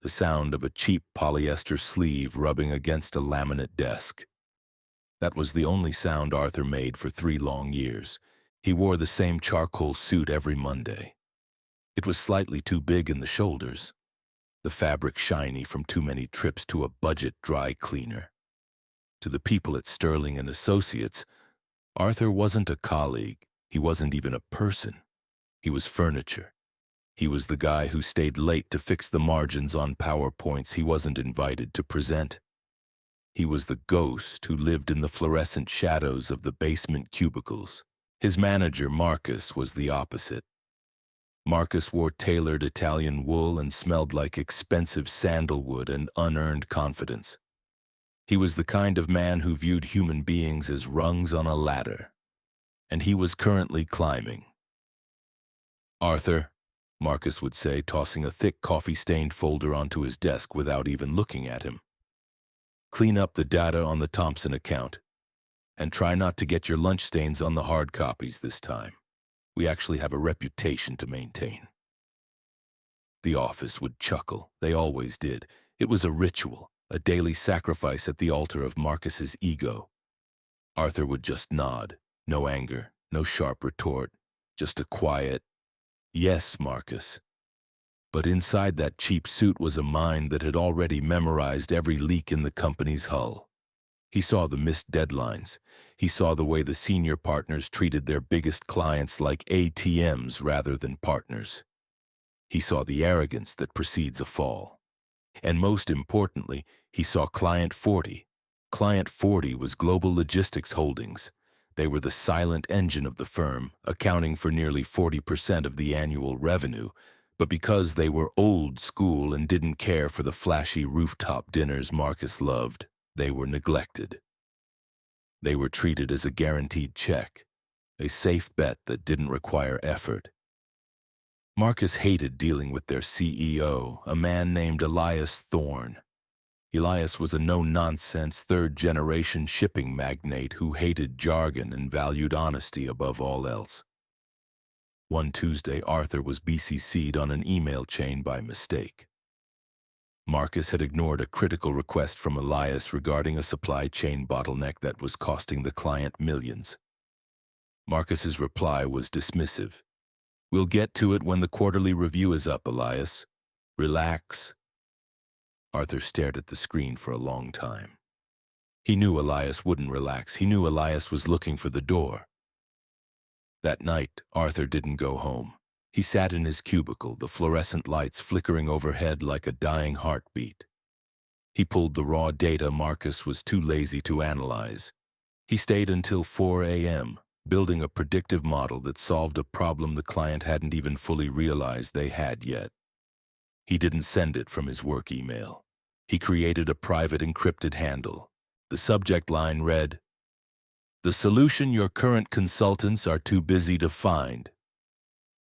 the sound of a cheap polyester sleeve rubbing against a laminate desk. That was the only sound Arthur made for 3 long years. He wore the same charcoal suit every Monday. It was slightly too big in the shoulders, the fabric shiny from too many trips to a budget dry cleaner. To the people at Sterling and Associates, Arthur wasn't a colleague. He wasn't even a person. He was furniture. He was the guy who stayed late to fix the margins on PowerPoints he wasn't invited to present. He was the ghost who lived in the fluorescent shadows of the basement cubicles. His manager, Marcus, was the opposite. Marcus wore tailored Italian wool and smelled like expensive sandalwood and unearned confidence. He was the kind of man who viewed human beings as rungs on a ladder, and he was currently climbing. "Arthur," Marcus would say, tossing a thick coffee-stained folder onto his desk without even looking at him. "Clean up the data on the Thompson account, and try not to get your lunch stains on the hard copies this time. We actually have a reputation to maintain." The office would chuckle. They always did. It was a ritual, a daily sacrifice at the altar of Marcus's ego. Arthur would just nod. No anger, no sharp retort, just a quiet, "Yes, Marcus." But inside that cheap suit was a mind that had already memorized every leak in the company's hull. He saw the missed deadlines. He saw the way the senior partners treated their biggest clients like ATMs rather than partners. He saw the arrogance that precedes a fall. And most importantly, he saw Client 40. Client 40 was Global Logistics Holdings. They were the silent engine of the firm, accounting for nearly 40% of the annual revenue, but because they were old school and didn't care for the flashy rooftop dinners Marcus loved, they were neglected. They were treated as a guaranteed check, a safe bet that didn't require effort. Marcus hated dealing with their CEO, a man named Elias Thorne. Elias was a no-nonsense third-generation shipping magnate who hated jargon and valued honesty above all else. One Tuesday, Arthur was BCC'd on an email chain by mistake. Marcus had ignored a critical request from Elias regarding a supply chain bottleneck that was costing the client millions. Marcus's reply was dismissive. "We'll get to it when the quarterly review is up, Elias. Relax." Arthur stared at the screen for a long time. He knew Elias wouldn't relax. He knew Elias was looking for the door. That night, Arthur didn't go home. He sat in his cubicle, the fluorescent lights flickering overhead like a dying heartbeat. He pulled the raw data Marcus was too lazy to analyze. He stayed until 4 a.m., building a predictive model that solved a problem the client hadn't even fully realized they had yet. He didn't send it from his work email. He created a private encrypted handle. The subject line read, "The solution your current consultants are too busy to find."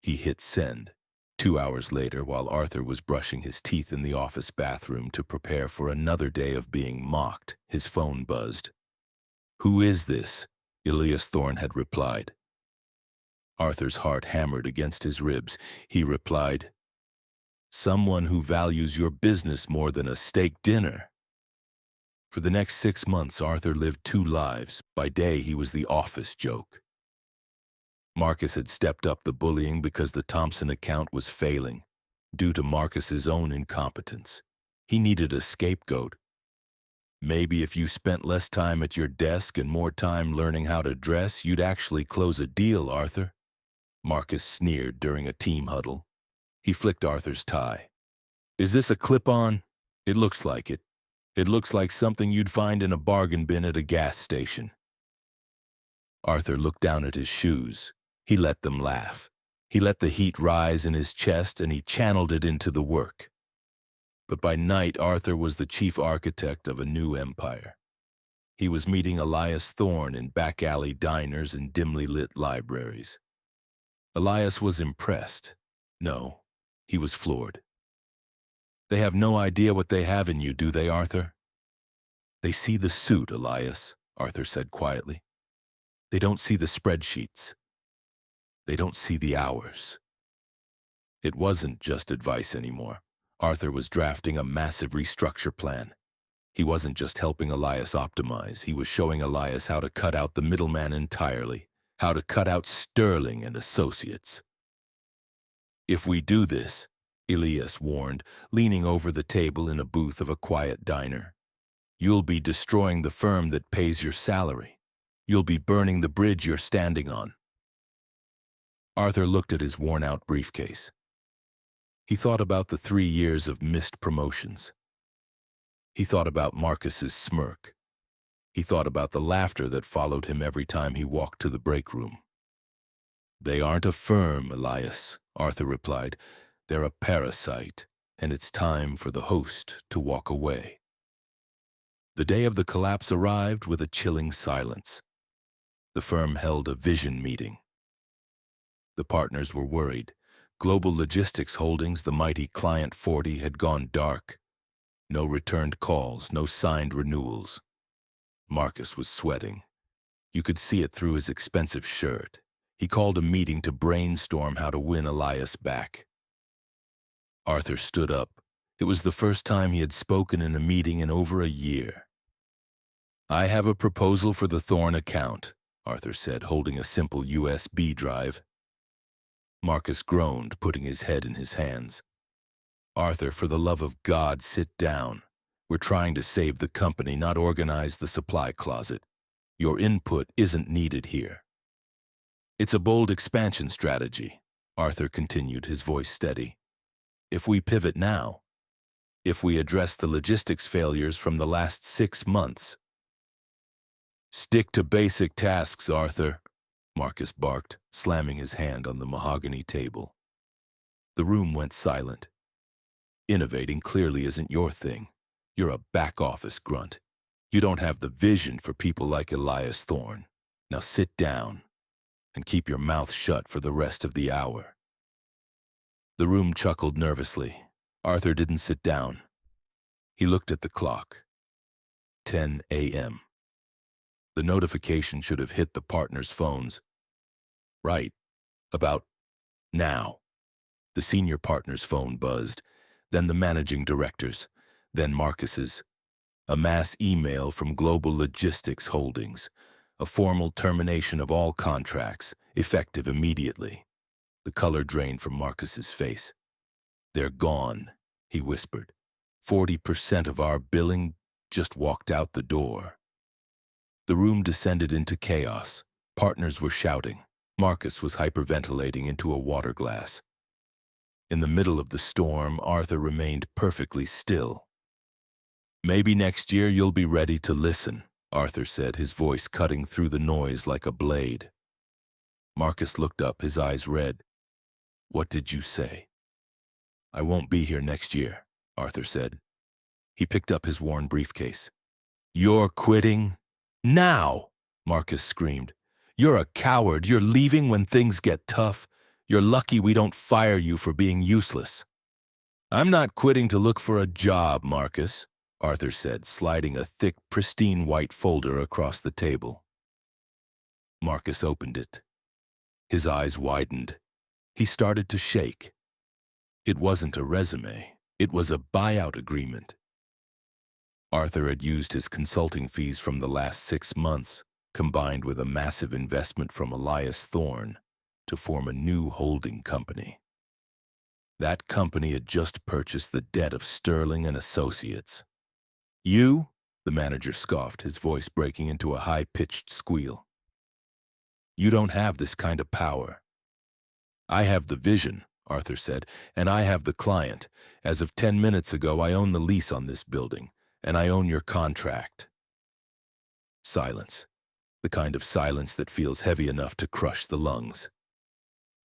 He hit send. 2 hours later, while Arthur was brushing his teeth in the office bathroom to prepare for another day of being mocked, his phone buzzed. "Who is this?" Elias Thorne had replied. Arthur's heart hammered against his ribs. He replied, "Someone who values your business more than a steak dinner." For the next 6 months, Arthur lived 2 lives. By day, he was the office joke. Marcus had stepped up the bullying because the Thompson account was failing, due to Marcus's own incompetence. He needed a scapegoat. "Maybe if you spent less time at your desk and more time learning how to dress, you'd actually close a deal, Arthur," Marcus sneered during a team huddle. He flicked Arthur's tie. "Is this a clip-on? It looks like it. It looks like something you'd find in a bargain bin at a gas station." Arthur looked down at his shoes. He let them laugh. He let the heat rise in his chest and he channeled it into the work. But by night, Arthur was the chief architect of a new empire. He was meeting Elias Thorne in back-alley diners and dimly lit libraries. Elias was impressed. No, he was floored. "They have no idea what they have in you, do they, Arthur?" "They see the suit, Elias," Arthur said quietly. "They don't see the spreadsheets. They don't see the hours." It wasn't just advice anymore. Arthur was drafting a massive restructure plan. He wasn't just helping Elias optimize, he was showing Elias how to cut out the middleman entirely, how to cut out Sterling and Associates. "If we do this," Elias warned, leaning over the table in a booth of a quiet diner, "you'll be destroying the firm that pays your salary. You'll be burning the bridge you're standing on." Arthur looked at his worn-out briefcase. He thought about the 3 years of missed promotions. He thought about Marcus's smirk. He thought about the laughter that followed him every time he walked to the break room. "They aren't a firm, Elias," Arthur replied. "They're a parasite, and it's time for the host to walk away." The day of the collapse arrived with a chilling silence. The firm held a vision meeting. The partners were worried. Global Logistics Holdings, the mighty Client 40, had gone dark. No returned calls, no signed renewals. Marcus was sweating. You could see it through his expensive shirt. He called a meeting to brainstorm how to win Elias back. Arthur stood up. It was the first time he had spoken in a meeting in over a year. "I have a proposal for the Thorne account," Arthur said, holding a simple USB drive. Marcus groaned, putting his head in his hands. "Arthur, for the love of God, sit down. We're trying to save the company, not organize the supply closet. Your input isn't needed here." "It's a bold expansion strategy," Arthur continued, his voice steady. "If we pivot now, if we address the logistics failures from the last 6 months." "Stick to basic tasks, Arthur," Marcus barked, slamming his hand on the mahogany table. The room went silent. "Innovating clearly isn't your thing. You're a back-office grunt. You don't have the vision for people like Elias Thorne. Now sit down and keep your mouth shut for the rest of the hour." The room chuckled nervously. Arthur didn't sit down. He looked at the clock. 10 a.m. The notification should have hit the partners' phones. Right. About now. The senior partner's phone buzzed, then the managing director's, then Marcus's. A mass email from Global Logistics Holdings. A formal termination of all contracts, effective immediately. The color drained from Marcus's face. "They're gone," he whispered. 40% of our billing just walked out the door." The room descended into chaos. Partners were shouting. Marcus was hyperventilating into a water glass. In the middle of the storm, Arthur remained perfectly still. "Maybe next year you'll be ready to listen," Arthur said, his voice cutting through the noise like a blade. Marcus looked up, his eyes red. "What did you say?" "I won't be here next year," Arthur said. He picked up his worn briefcase. "You're quitting? Now!" Marcus screamed. "You're a coward. You're leaving when things get tough. You're lucky we don't fire you for being useless." "I'm not quitting to look for a job, Marcus," Arthur said, sliding a thick, pristine white folder across the table. Marcus opened it. His eyes widened. He started to shake. It wasn't a resume. It was a buyout agreement. Arthur had used his consulting fees from the last 6 months, combined with a massive investment from Elias Thorne, to form a new holding company. That company had just purchased the debt of Sterling and Associates. "You?" the manager scoffed, his voice breaking into a high-pitched squeal. "You don't have this kind of power." "I have the vision," Arthur said, "and I have the client. As of 10 minutes ago, I own the lease on this building, and I own your contract." Silence. The kind of silence that feels heavy enough to crush the lungs.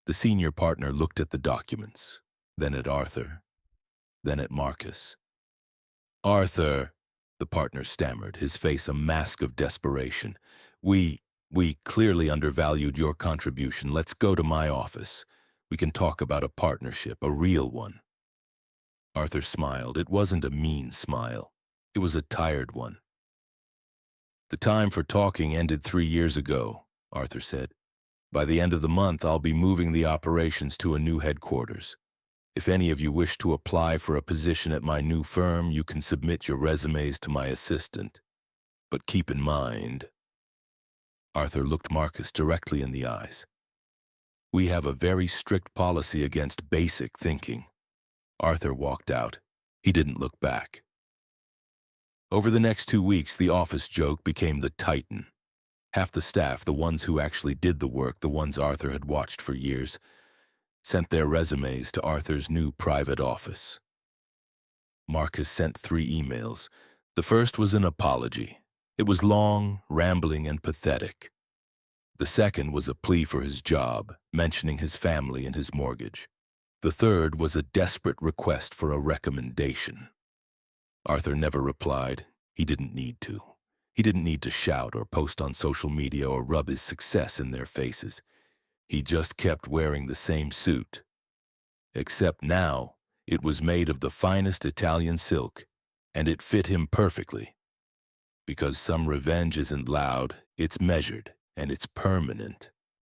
The senior partner looked at the documents, then at Arthur, then at Marcus. "Arthur," the partner stammered, his face a mask of desperation. We clearly undervalued your contribution. Let's go to my office. We can talk about a partnership, a real one." Arthur smiled. It wasn't a mean smile. It was a tired one. "The time for talking ended 3 years ago," Arthur said. "By the end of the month, I'll be moving the operations to a new headquarters. If any of you wish to apply for a position at my new firm, you can submit your resumes to my assistant. But keep in mind, Arthur looked Marcus directly in the eyes. We have a very strict policy against basic thinking. Arthur walked out. He didn't look back. Over the next 2 weeks, the office joke became the Titan. Half the staff, the ones who actually did the work, the ones Arthur had watched for years, sent their resumes to Arthur's new private office. Marcus sent 3 emails. The first was an apology. It was long, rambling, and pathetic. The second was a plea for his job, mentioning his family and his mortgage. The third was a desperate request for a recommendation. Arthur never replied. He didn't need to. He didn't need to shout or post on social media or rub his success in their faces. He just kept wearing the same suit. Except now, it was made of the finest Italian silk, and it fit him perfectly. Because some revenge isn't loud, it's measured, and it's permanent.